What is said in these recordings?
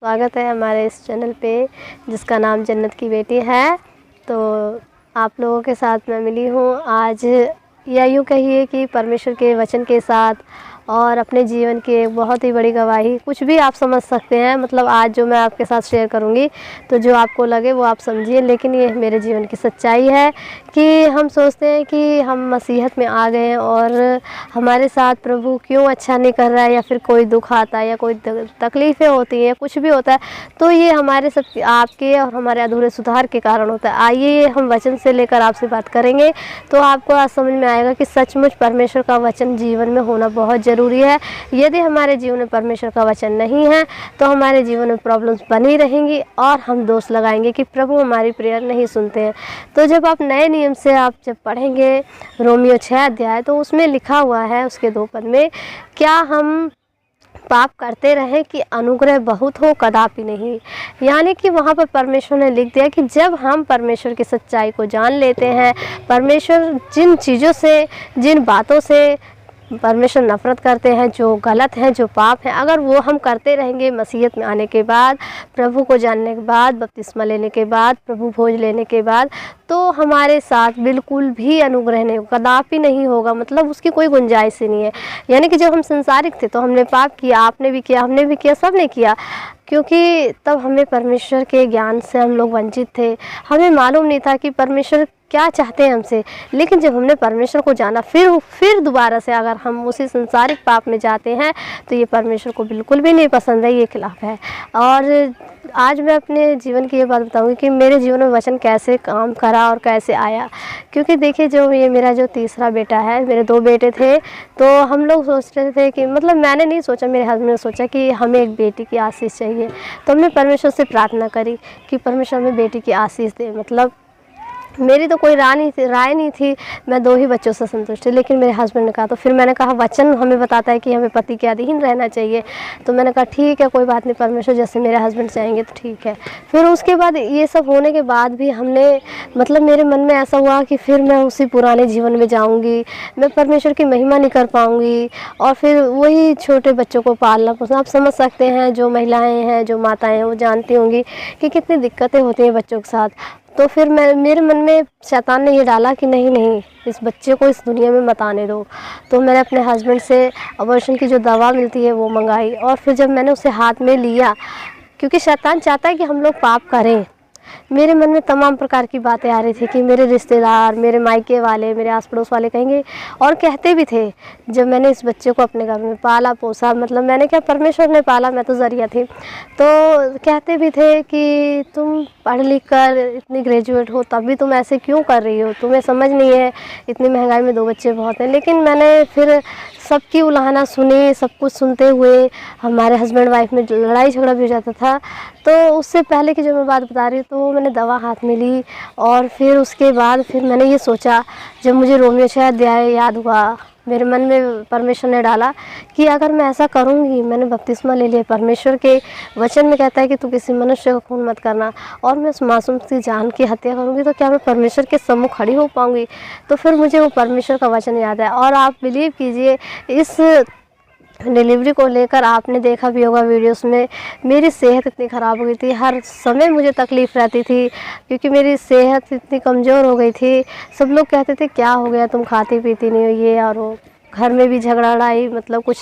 स्वागत है हमारे इस चैनल पे जिसका नाम जन्नत की बेटी है। तो आप लोगों के साथ मैं मिली हूँ आज, या यूँ कहिए कि परमेश्वर के वचन के साथ और अपने जीवन की एक बहुत ही बड़ी गवाही, कुछ भी आप समझ सकते हैं। मतलब आज जो मैं आपके साथ शेयर करूँगी तो जो आपको लगे वो आप समझिए, लेकिन ये मेरे जीवन की सच्चाई है कि हम सोचते हैं कि हम मसीहत में आ गए और हमारे साथ प्रभु क्यों अच्छा नहीं कर रहा है, या फिर कोई दुख आता है या कोई तकलीफ़ें होती हैं, कुछ भी होता है तो ये हमारे सब आपके और हमारे अधूरे सुधार के कारण होता है। आइए हम वचन से लेकर आपसे बात करेंगे तो आपको आज समझ में आएगा कि सचमुच परमेश्वर का वचन जीवन में होना बहुत ज़रूरी है। यदि हमारे जीवन में परमेश्वर का वचन नहीं है तो हमारे जीवन में प्रॉब्लम्स बनी रहेंगी और हम दोष लगाएंगे कि प्रभु हमारी प्रेयर नहीं सुनते हैं। तो जब आप नए नियम से आप जब पढ़ेंगे रोमियो 6 अध्याय, तो उसमें लिखा हुआ है उसके 2 पद में, क्या हम पाप करते रहें कि अनुग्रह बहुत हो, कदापि नहीं। यानी कि वहाँ पर परमेश्वर ने लिख दिया कि जब हम परमेश्वर की सच्चाई को जान लेते हैं, परमेश्वर जिन चीज़ों से, जिन बातों से परमेश्वर नफ़रत करते हैं, जो गलत हैं, जो पाप हैं, अगर वो हम करते रहेंगे मसीहत में आने के बाद, प्रभु को जानने के बाद, बपतिस्मा लेने के बाद, प्रभु भोज लेने के बाद, तो हमारे साथ बिल्कुल भी अनुग्रह नहीं, कदापि नहीं होगा। मतलब उसकी कोई गुंजाइश ही नहीं है। यानी कि जब हम संसारिक थे तो हमने पाप किया, आपने भी किया, हमने भी किया, सब ने किया, क्योंकि तब हमें परमेश्वर के ज्ञान से हम लोग वंचित थे। हमें मालूम नहीं था कि परमेश्वर क्या चाहते हैं हमसे। लेकिन जब हमने परमेश्वर को जाना, फिर दोबारा से अगर हम उसी संसारिक पाप में जाते हैं तो ये परमेश्वर को बिल्कुल भी नहीं पसंद है, ये खिलाफ है। और आज मैं अपने जीवन की ये बात बताऊंगी कि मेरे जीवन में वचन कैसे काम करा और कैसे आया। क्योंकि देखिए, जो ये मेरा जो तीसरा बेटा है, मेरे 2 बेटे थे, तो हम लोग सोच रहे थे कि, मतलब मैंने नहीं सोचा, मेरे हस्बैंड ने सोचा कि हमें एक बेटी की आशीष चाहिए। तो हमने परमेश्वर से प्रार्थना करी कि परमेश्वर हमें बेटी की आशीष दे। मतलब मेरी तो कोई राय नहीं थी, मैं 2 ही बच्चों से संतुष्ट थी। लेकिन मेरे हस्बैंड ने कहा, तो फिर मैंने कहा वचन हमें बताता है कि हमें पति के अधीन रहना चाहिए। तो मैंने कहा ठीक है, कोई बात नहीं, परमेश्वर जैसे मेरे हस्बैंड चाहेंगे तो ठीक है। फिर उसके बाद ये सब होने के बाद भी हमने, मतलब मेरे मन में ऐसा हुआ कि फिर मैं उसी पुराने जीवन में जाऊँगी, मैं परमेश्वर की महिमा नहीं कर पाऊँगी और फिर वही छोटे बच्चों को पालना पोसना। आप समझ सकते हैं, जो महिलाएँ हैं, जो माताएँ हैं, वो जानती होंगी कि कितनी दिक्कतें होती हैं बच्चों के साथ। तो फिर मेरे मन में शैतान ने ये डाला कि नहीं, इस बच्चे को इस दुनिया में मत आने दो। तो मैंने अपने हस्बैंड से अबॉर्शन की जो दवा मिलती है वो मंगाई, और फिर जब मैंने उसे हाथ में लिया, क्योंकि शैतान चाहता है कि हम लोग पाप करें। मेरे मन में तमाम प्रकार की बातें आ रही थी कि मेरे रिश्तेदार, मेरे मायके वाले, मेरे आस पड़ोस वाले कहेंगे, और कहते भी थे। जब मैंने इस बच्चे को अपने घर में पाला पोसा, मतलब मैंने क्या, परमेश्वर ने पाला, मैं तो जरिया थी, तो कहते भी थे कि तुम पढ़ लिख कर इतनी ग्रेजुएट हो तब भी तुम ऐसे क्यों कर रही हो, तुम्हें समझ नहीं है, इतनी महंगाई में 2 बच्चे बहुत हैं। लेकिन मैंने फिर सबकी उलाहना सुनी, सब कुछ सुनते हुए हमारे हस्बैंड वाइफ में लड़ाई झगड़ा भी हो जाता था। तो उससे पहले की जो मैं बात बता रही हूँ, तो मैंने दवा हाथ में ली और फिर उसके बाद फिर मैंने ये सोचा, जब मुझे रोमियो 6 अध्याय याद हुआ, मेरे मन में परमेश्वर ने डाला कि अगर मैं ऐसा करूँगी, मैंने बपतिस्मा ले लिया, परमेश्वर के वचन में कहता है कि तू किसी मनुष्य का खून मत करना, और मैं उस मासूम सी जान की हत्या करूँगी, तो क्या मैं परमेश्वर के सम्मुख खड़ी हो पाऊँगी। तो फिर मुझे वो परमेश्वर का वचन याद है। और आप बिलीव कीजिए, इस डिलीवरी को लेकर आपने देखा भी होगा वीडियोस में, मेरी सेहत इतनी ख़राब हो गई थी, हर समय मुझे तकलीफ़ रहती थी क्योंकि मेरी सेहत इतनी कमज़ोर हो गई थी। सब लोग कहते थे क्या हो गया, तुम खाती पीती नहीं हो, ये और वो। घर में भी झगड़ा लड़ाई, मतलब कुछ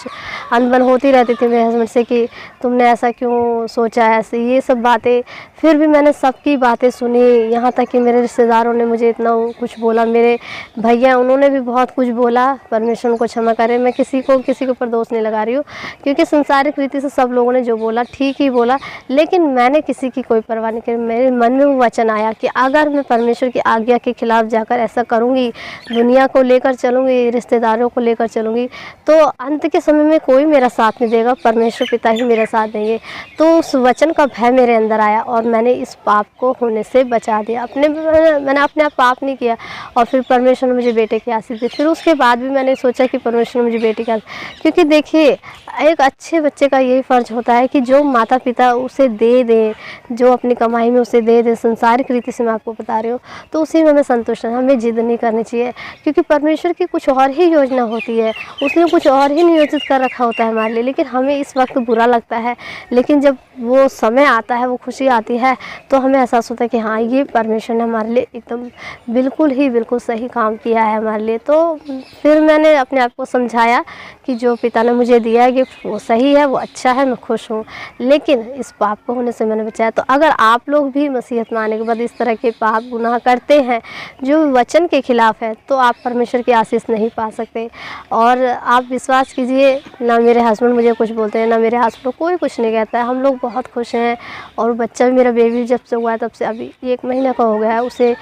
अनबन होती रहती थी मेरे हस्बैंड से कि तुमने ऐसा क्यों सोचा, ऐसे ये सब बातें। फिर भी मैंने सबकी बातें सुनी, यहाँ तक कि मेरे रिश्तेदारों ने मुझे इतना कुछ बोला, मेरे भैया, उन्होंने भी बहुत कुछ बोला। परमेश्वर उनको क्षमा करे, मैं किसी के ऊपर दोष नहीं लगा रही हूँ, क्योंकि संसारिक रीति से सब लोगों ने जो बोला ठीक ही बोला, लेकिन मैंने किसी की कोई परवाह नहीं की। मेरे मन में वो वचन आया कि अगर मैं परमेश्वर की आज्ञा के खिलाफ जाकर ऐसा करूँगी, दुनिया को लेकर चलूँगी, रिश्तेदारों को लेकर चलूँगी, तो अंत के समय में कोई मेरा साथ नहीं देगा, परमेश्वर पिता ही मेरा साथ देंगे। तो उस वचन का भय मेरे अंदर आया और मैंने इस पाप को होने से बचा दिया। मैंने अपने आप पाप नहीं किया, और फिर परमेश्वर ने मुझे बेटे की आशीष दी। फिर उसके बाद भी मैंने सोचा कि परमेश्वर ने मुझे बेटे की, क्योंकि देखिए, एक अच्छे बच्चे का यही फ़र्ज होता है कि जो माता पिता उसे दे दें, जो अपनी कमाई में उसे दे दें, संसारिक रीति से मैं आपको बता रही हूँ, तो उसी में हमें संतुष्ट है, हमें जिद नहीं करनी चाहिए, क्योंकि परमेश्वर की कुछ और ही योजना होती होती है, उसने कुछ और ही नियोजित कर रखा होता है हमारे लिए, लेकिन हमें इस वक्त बुरा लगता है। लेकिन जब वो समय आता है, वो खुशी आती है, तो हमें एहसास होता है कि हाँ, ये परमेश्वर ने हमारे लिए एकदम बिल्कुल सही काम किया है हमारे लिए। तो फिर मैंने अपने आप को समझाया कि जो पिता ने मुझे दिया है गिफ्ट, वो सही है, वो अच्छा है, मैं खुश हूँ, लेकिन इस पाप को होने से मैंने बचाया। तो अगर आप लोग भी मसीहत में आने के बाद इस तरह के पाप गुनाह करते हैं जो वचन के खिलाफ़ है, तो आप परमेश्वर की आशीष नहीं पा सकते। और आप विश्वास कीजिए, ना मेरे हस्बैंड मुझे कुछ बोलते हैं, ना मेरे हस्बैंड, कोई कुछ नहीं कहता है। हम लोग बहुत खुश हैं। और बच्चा भी, मेरा बेबी जब से हुआ है तब से अभी 1 महीने का हो गया है, उसे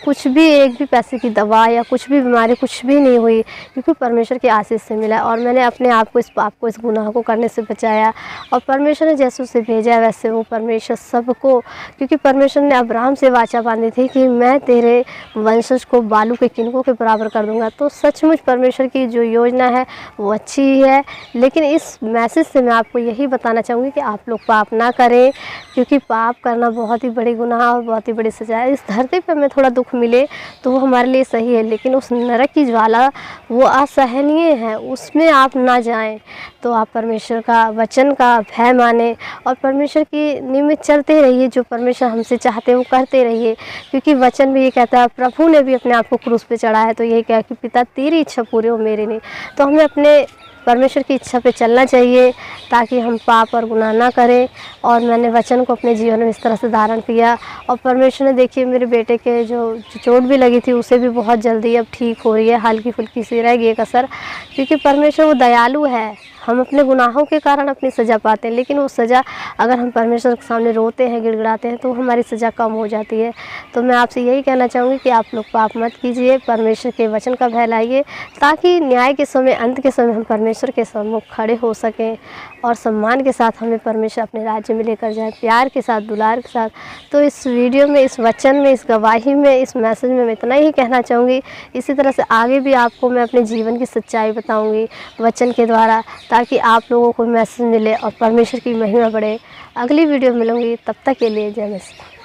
कुछ भी, एक भी पैसे की दवा या कुछ भी बीमारी कुछ भी नहीं हुई, क्योंकि परमेश्वर की आशीष से मिला। और मैंने अपने आप को इस पाप को, इस गुनाह को करने से बचाया। और परमेश्वर ने जैसे उसे भेजा है वैसे वो परमेश्वर सबको, क्योंकि परमेश्वर ने अब्राहम से वाचा बांधी थी कि मैं तेरे वंशज को बालू के किनकों के बराबर कर दूंगा। तो सचमुच परमेश्वर की जो योजना है वो अच्छी ही है। लेकिन इस मैसेज से मैं आपको यही बताना चाहूँगी कि आप लोग पाप ना करें, क्योंकि पाप करना बहुत ही बड़ी गुनाह और बहुत ही बड़ी सज़ा है। इस धरती पर हमें थोड़ा दुख मिले तो वो हमारे लिए सही है, लेकिन उस नरक की ज्वाला वो असहनीय है, उसमें आप ना जाएं। तो आप परमेश्वर का वचन का भय माने और परमेश्वर की निमित्त चलते रहिए। जो परमेश्वर हमसे चाहते हैं वो करते रहिए, क्योंकि वचन भी ये कहता है, प्रभु ने भी अपने आप को क्रूस पे चढ़ाया है, तो यही कहा कि पिता तेरी इच्छा पूरी हो, मेरी नहीं। तो हमें अपने परमेश्वर की इच्छा पे चलना चाहिए, ताकि हम पाप और गुनाह ना करें। और मैंने वचन को अपने जीवन में इस तरह से धारण किया। और परमेश्वर ने, देखिए, मेरे बेटे के जो चोट भी लगी थी उसे भी बहुत जल्दी अब ठीक हो रही है, हल्की फुल्की सी रह गई है कसर, क्योंकि परमेश्वर वो दयालु है। हम अपने गुनाहों के कारण अपनी सज़ा पाते हैं, लेकिन वो सज़ा, अगर हम परमेश्वर के सामने रोते हैं, गिड़गिड़ाते हैं, तो हमारी सज़ा कम हो जाती है। तो मैं आपसे यही कहना चाहूँगी कि आप लोग पाप मत कीजिए, परमेश्वर के वचन का भय लाइए, ताकि न्याय के समय, अंत के समय हम परमेश्वर के सम्मुख खड़े हो सकें और सम्मान के साथ हमें परमेश्वर अपने राज्य में लेकर जाए, प्यार के साथ, दुलार के साथ। तो इस वीडियो में, इस वचन में, इस गवाही में, इस मैसेज में मैं इतना ही कहना चाहूँगी। इसी तरह से आगे भी आपको मैं अपने जीवन की सच्चाई बताऊँगी वचन के द्वारा, ताकि आप लोगों को मैसेज मिले और परमेश्वर की महिमा बढ़े। अगली वीडियो मिलूँगी, तब तक के लिए जय मसीह।